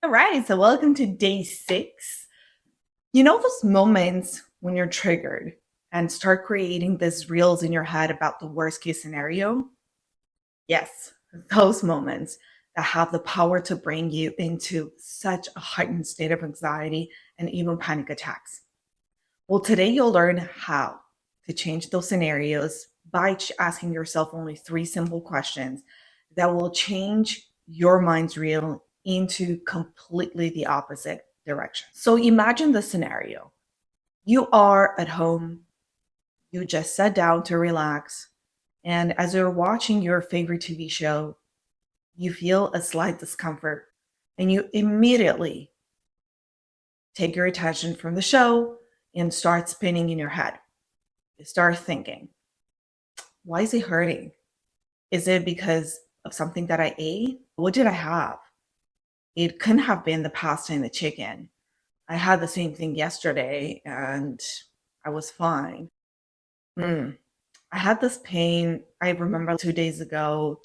Alrighty, so welcome to day 6. You know those moments when you're triggered and start creating these reels in your head about the worst case scenario? Yes, those moments that have the power to bring you into such a heightened state of anxiety and even panic attacks. Well, today you'll learn how to change those scenarios by asking yourself only 3 simple questions that will change your mind's reel into completely the opposite direction. So imagine the scenario. You are at home, you just sat down to relax, and as you're watching your favorite TV show, you feel a slight discomfort and you immediately take your attention from the show and start spinning in your head. You start thinking, why is it hurting? Is it because of something that I ate? What did I have? It couldn't have been the pasta and the chicken. I had the same thing yesterday and I was fine. Hmm. I had this pain, I remember 2 days ago.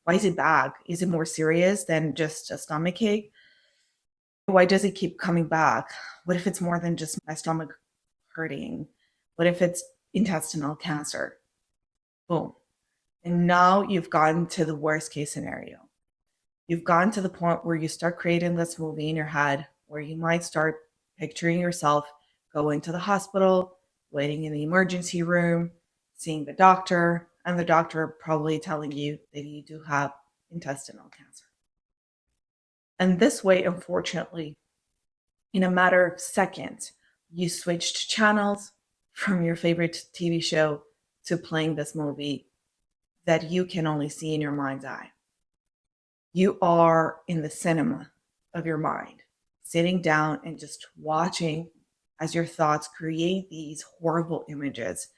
Why is it back? Is it more serious than just a stomach ache? Why does it keep coming back? What if it's more than just my stomach hurting? What if it's intestinal cancer? Boom. And now you've gotten to the worst case scenario. You've gotten to the point where you start creating this movie in your head where you might start picturing yourself going to the hospital, waiting in the emergency room, seeing the doctor, and the doctor probably telling you that you do have intestinal cancer. And this way, unfortunately, in a matter of seconds, you switched channels from your favorite TV show to playing this movie that you can only see in your mind's eye. You are in the cinema of your mind, sitting down and just watching as your thoughts create these horrible images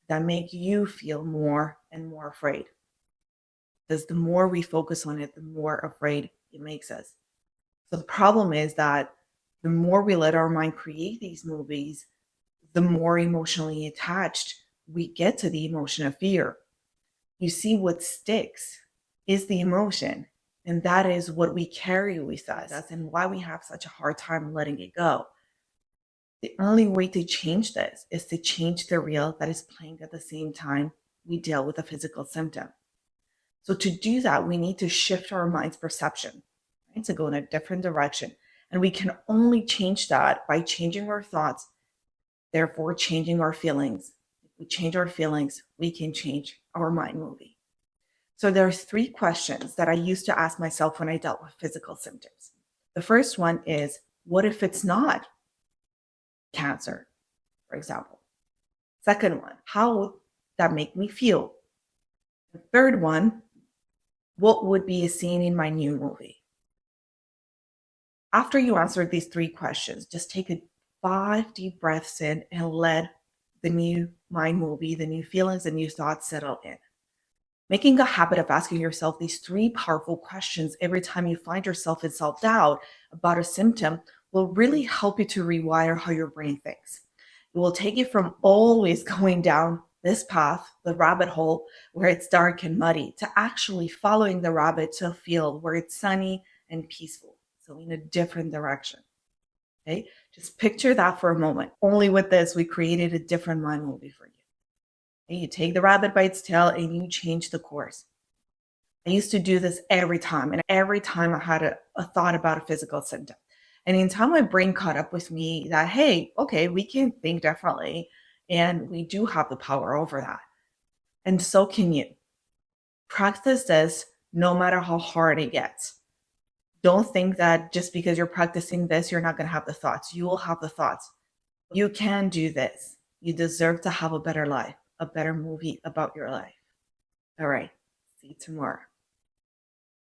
that make you feel more and more afraid. Because the more we focus on it, the more afraid it makes us. So the problem is that the more we let our mind create these movies, the more emotionally attached we get to the emotion of fear. You see, what sticks is the emotion. And that is what we carry with us and why we have such a hard time letting it go. The only way to change this is to change the reel that is playing at the same time we deal with a physical symptom. So to do that, we need to shift our mind's perception, right? To go in a different direction. And we can only change that by changing our thoughts, therefore changing our feelings. If we change our feelings, we can change our mind movie. So there's 3 questions that I used to ask myself when I dealt with physical symptoms. The first one is, what if it's not cancer, for example? Second one, how would that make me feel? The third one, what would be a scene in my new movie? After you answer these 3 questions, just take 5 deep breaths in and let the new mind movie, the new feelings, the new thoughts settle in. Making a habit of asking yourself these 3 powerful questions every time you find yourself in self-doubt about a symptom will really help you to rewire how your brain thinks. It will take you from always going down this path, the rabbit hole, where it's dark and muddy, to actually following the rabbit to a field where it's sunny and peaceful. So in a different direction. Okay? Just picture that for a moment. Only with this, we created a different mind movie for you. Okay? You take the rabbit by its tail and you change the course. I used to do this every time, and every time I had a thought about a physical symptom. And in time, my brain caught up with me that, hey, okay, we can think differently, and we do have the power over that. And so can you. Practice this no matter how hard it gets. Don't think that just because you're practicing this, you're not going to have the thoughts. You will have the thoughts. You can do this. You deserve to have a better life, a better movie about your life. All right. See you tomorrow.